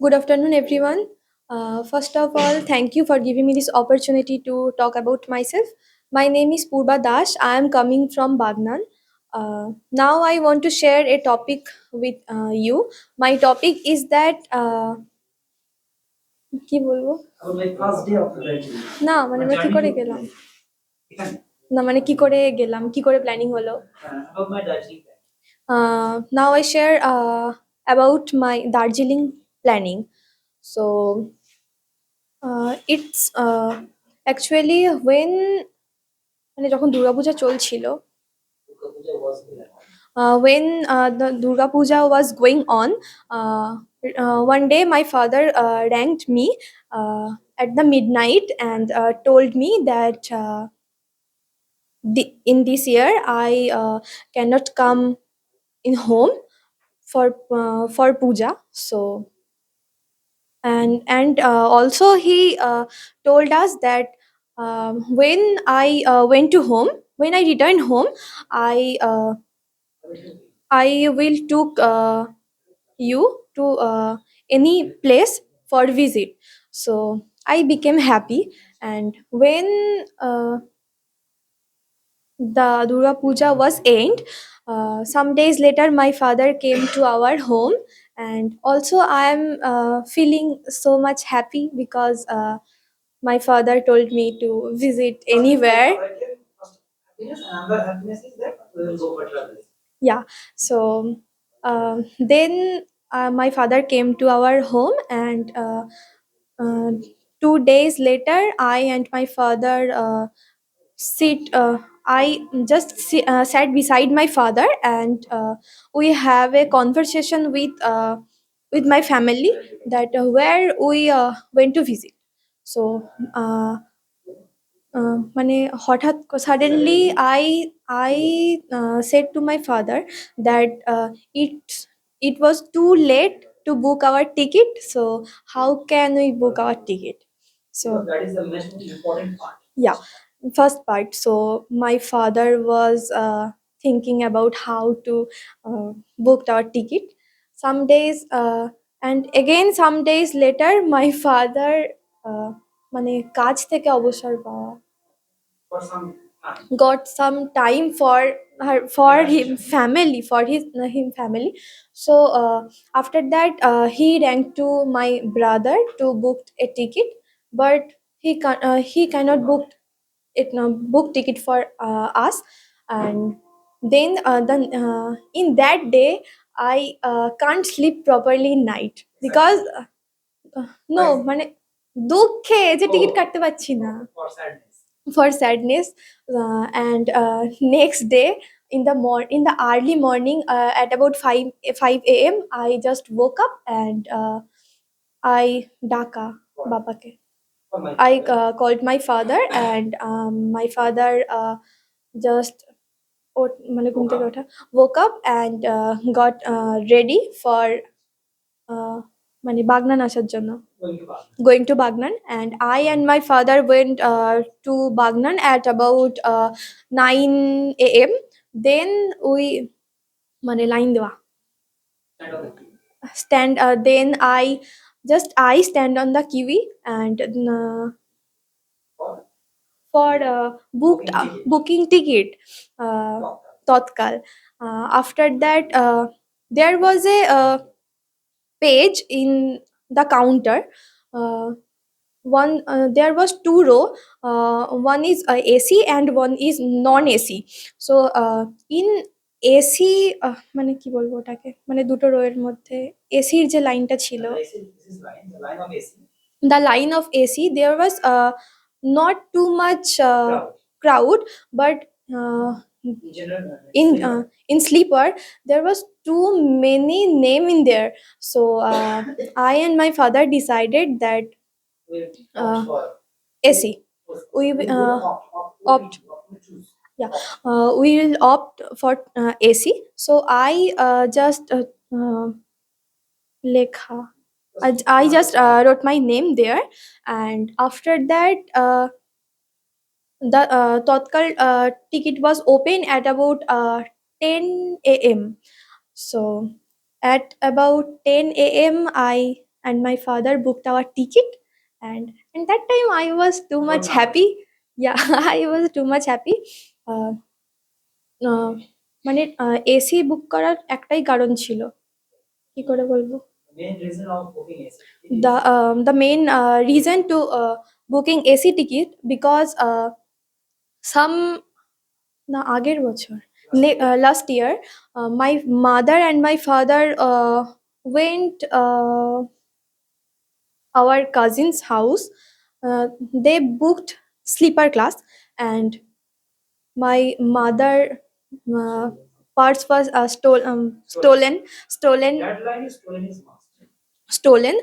Good afternoon, everyone. First of all, thank you for giving me this opportunity to talk about myself. My name is Purba Dash. I am coming from Bagnan. Now, I want to share a topic with you. My topic is that কি বলবো না মানে আমরা কি করে গেলাম না মানে কি করে গেলাম কি করে প্ল্যানিং হলো now I share about my Darjeeling planning. So it's actually when মানে যখন দুর্গাপূজা চলছিল when the Durga Puja was going on, one day my father ranked me at the midnight and told me that in this year I cannot come in home for puja. So and also he told us that when I went to home, when I returned home, I uh, I will took you to any place for visit. So I became happy, and when the Durga Puja was end, some days later my father came to our home, and also I am feeling so much happy because my father told me to visit anywhere. Yeah. So then my father came to our home, and uh, 2 days later I and my father sit I just sat beside my father, and we have a conversation with my family that where we went to visit. So uh, মানে হঠাৎ suddenly I said to my father that it was too late to book our ticket, so how can we book our ticket. So that is the most important part. Yeah, first part. So my father was thinking about how to book our ticket. Some days and again some days later my father মানে কাজ থেকে অবসর পাওয়া got some time for her for him family for him family. So after that he rang to my brother to book a ticket, but he cannot book ticket for us. And then in that day I can't sleep properly night because no মানে দুঃখে যে ticket কাটতে পারছি না for sadness. And next day in the early morning at about 5 a.m I just woke up, and I daka babake. I called my father, and my father just মানে ঘুম থেকে ওঠা woke up and got ready for uh, মানে বাগনান আসার জন্য going to Bagnan, and I and my father went to Bagnan at about 9 a.m. Then we মানে line দেওয়া stand then I stand on the kiwi and for booking ticket Totkal. After that there was a page in the counter. uh, one there was two row. One is AC and one is non AC. So in AC মানে কি বলবো ওটাকে মানে দুটো rho এর মধ্যে এসির যে লাইনটা ছিল the line of AC there was not too much crowd, but in sleeper there was too many name in there. So I and my father decided that uh, AC. We opt. Yeah, we will opt for AC. So I just lekha. I just wrote my name there, and after that, the Totkal ticket was open at about 10 a.m. So at about 10 a.m. I and my father booked our ticket, and that time I was too much happy. Yeah, I was too much happy. uh, uh, মানে AC বুক করার একটাই কারণ ছিল, কি করে বলবো, the main reason to booking AC ticket because some না আগের বছর last year my mother and my father went our cousin's house. They booked sleeper class, and my mother purse was stolen,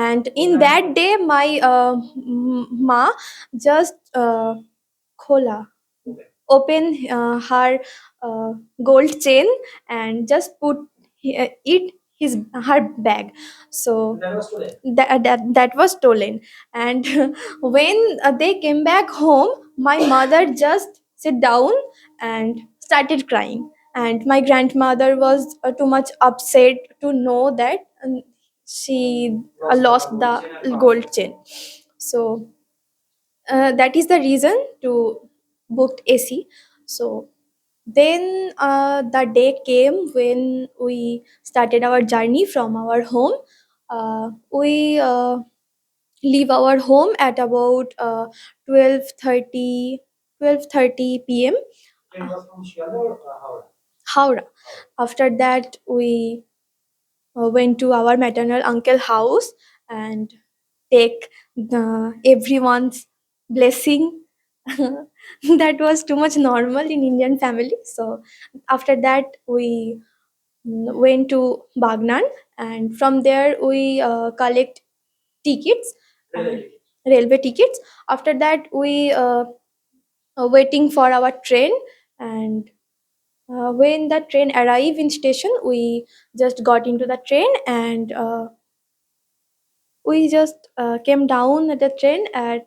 and in that day my ma just khola open her gold chain and just put it his her bag. So that was stolen, and when they came back home, my mother just sit down and started crying, and my grandmother was too much upset to know that she lost the gold chain. So that is the reason to booked AC. So then the day came when we started our journey from our home. We leave our home at about 12:30 p.m. Howrah. After that, we went to our maternal uncle house and take everyone's blessing. That was too much normal in Indian family. So after that, we went to Bagnan, and from there we collect tickets, railway tickets. After that, we waiting for our train, and when the train arrived in station, we just got into the train, and we just came down at the train at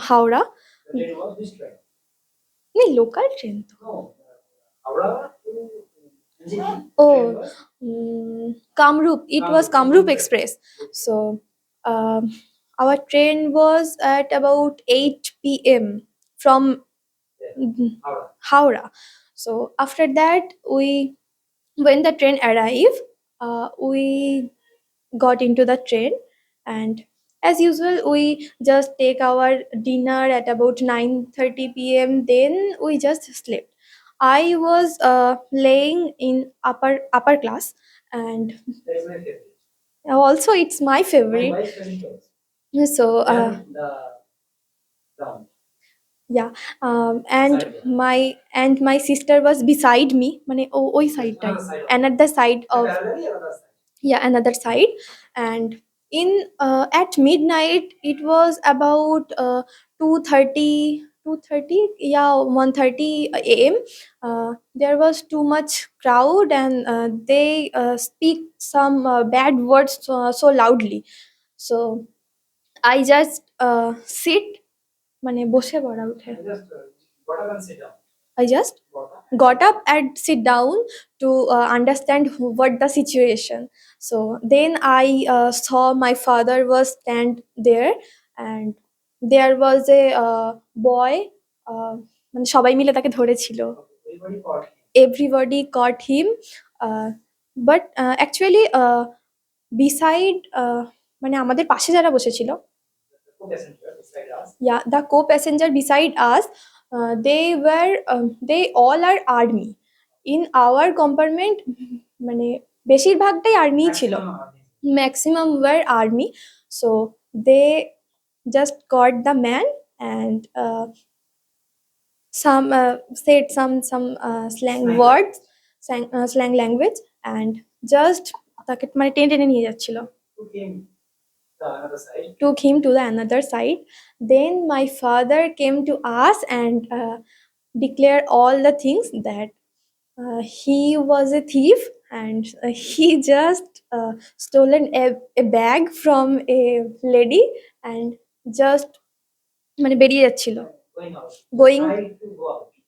Howrah. नहीं local train तो oh Kamrup, it was Kamrup Express. So our train was at about 8 p.m. from Howrah. So after that, we when the train arrived, we got into the train, and as usual we just take our dinner at about 9:30 p.m. Then we just slept. I was laying in upper class, and also it's my favorite. So yeah, and my sister was beside me, মানে ওই সাইডটাই, another side of, yeah, another side. And in at midnight it was about 2:30, 2:30, yeah, 1:30 a.m. There was too much crowd, and they speak some bad words so loudly. So I just sit, মানে বসে পড়া উঠে, I just got up and sit down to understand what the situation. So then I saw my father was stand there, and there was a boy. মানে সবাই মিলে তাকে ধরেছিল. Everybody caught him, but actually beside মানে আমাদের পাশে যারা বসেছিল, yeah, the co-passenger beside us, they all are army. In our compartment মানে বেশিরভাগটাই আর্মি ছিল, maximum were army. So they just caught the man, and some said slang words, slang language, and just তাকে মানে টেনে টেনে নিয়ে যাচ্ছিল, took him to the another side. Then my father came to us and declared all the things that he was a thief, and he just stolen a bag from a lady, and just মানে বেরিয়ে যাচ্ছিল, going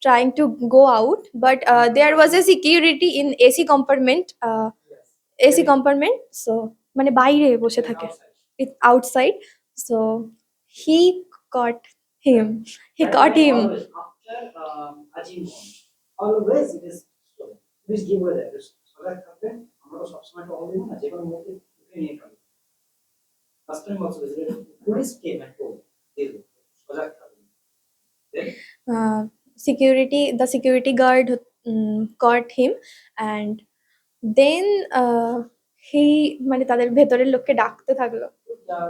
trying to go out, but there was a security in AC compartment, AC compartment. So মানে বাইরে বসে থাকে, it's outside. So he caught him, he caught him. Always after achievement, always it is stolen. Please give away that. So that happen. আমরা তো সবসময় তো already না যে কোনো মুহূর্তে উঠে নিয়ে ফেলি। First time also visited. Police came and told. সজাগ থাকবেন। Then The security guard caught him, and then he মানে তাদের ভেতরের লোককে ডাকতে থাকলো put the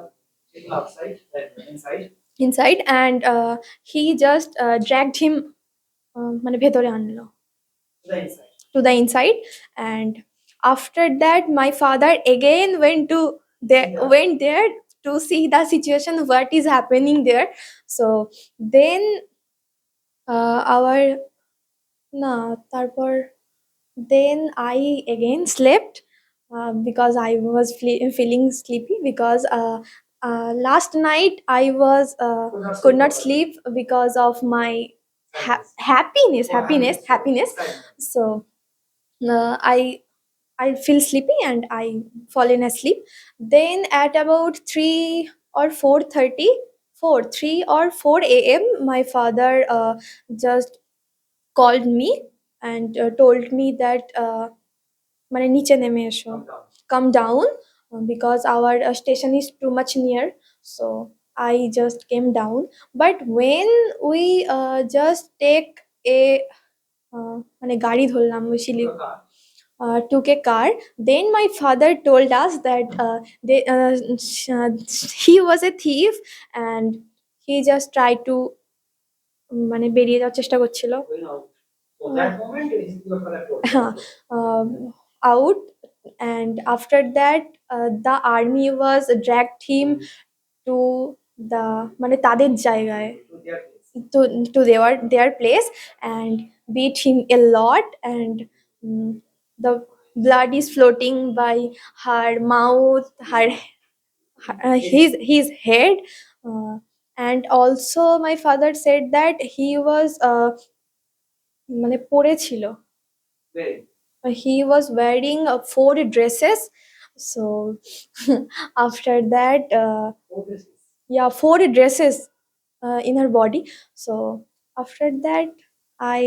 people outside, inside. inside, and he just dragged him মানে ভেতরে আনলো To the inside. to the inside. And after that my father again went there to see the situation, what is happening there. So then our না তারপর then I again slept because I was feeling sleepy, because last night I was could not sleep because of my happiness. So I feel sleepy and I fallen asleep. Then at about 3 or 4 a.m. my father just called me and told me that মানে নিচে নেমে এসো, come down, because our station is too much near. So I just came down. But when we just take a মানে গাড়ি ধরলাম, we took a car, then my father told us that he was a thief and he just tried to মানে বেরিয়ে যাওয়ার চেষ্টা করছিল Going out. So that moment is your father told. um, out. And after that the army was dragged him to the মানে তাদের জায়গায়, To their place. to their place, and beat him a lot. And the blood is floating by her mouth, his head. And also my father said that he was মানে পড়েছিল, Very. he was wearing 4 dresses. So after that Obviously. yeah, 4 dresses in her body. So after that I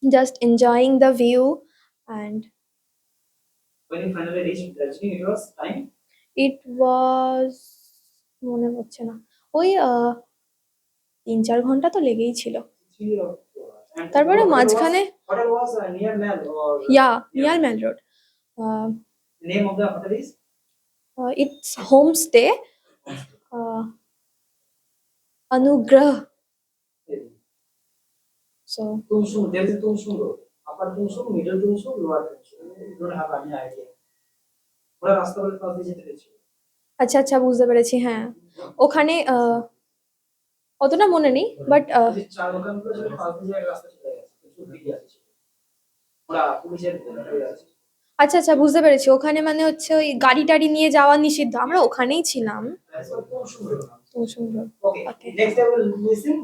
just enjoying the view. And When you finally reached Darjeeling, it was time. it was মনে পড়ছে না, ওই 3-4 ঘন্টা তো লেগেই ছিল। 3 or 4 hours. And তারপরে hotel মাঝখানে hotel was near Mall or near Mall Road. name of the hotel is It's homestay, Anugrah. So Tumsung. There is a Tumsung road. Upper Tumsung, middle Tumsung, lower Tumsung. You don't have any idea. ওরা রাস্তা বলে পাশ দিয়ে যেতে পেরেছিল। আচ্ছা আচ্ছা, বুঝতে পেরেছি। হ্যাঁ, ওখানে অতটা মনে নেই, বাট যে চার দোকানগুলো ছিল পাশ দিয়ে একটা রাস্তা চলে গেছে। প্রচুর ভিড় আছে। ওরা পুলিশের ভেতরে আছে। আচ্ছা আচ্ছা, বুঝতে পেরেছি। ওখানে মানে হচ্ছে ওই গাড়ি টাড়ি নিয়ে যাওয়া নিষিদ্ধ, আমরা ওখানেই ছিলাম। That's what Tumsung road. Tumsung Road. Okay. Okay. Next I will listen.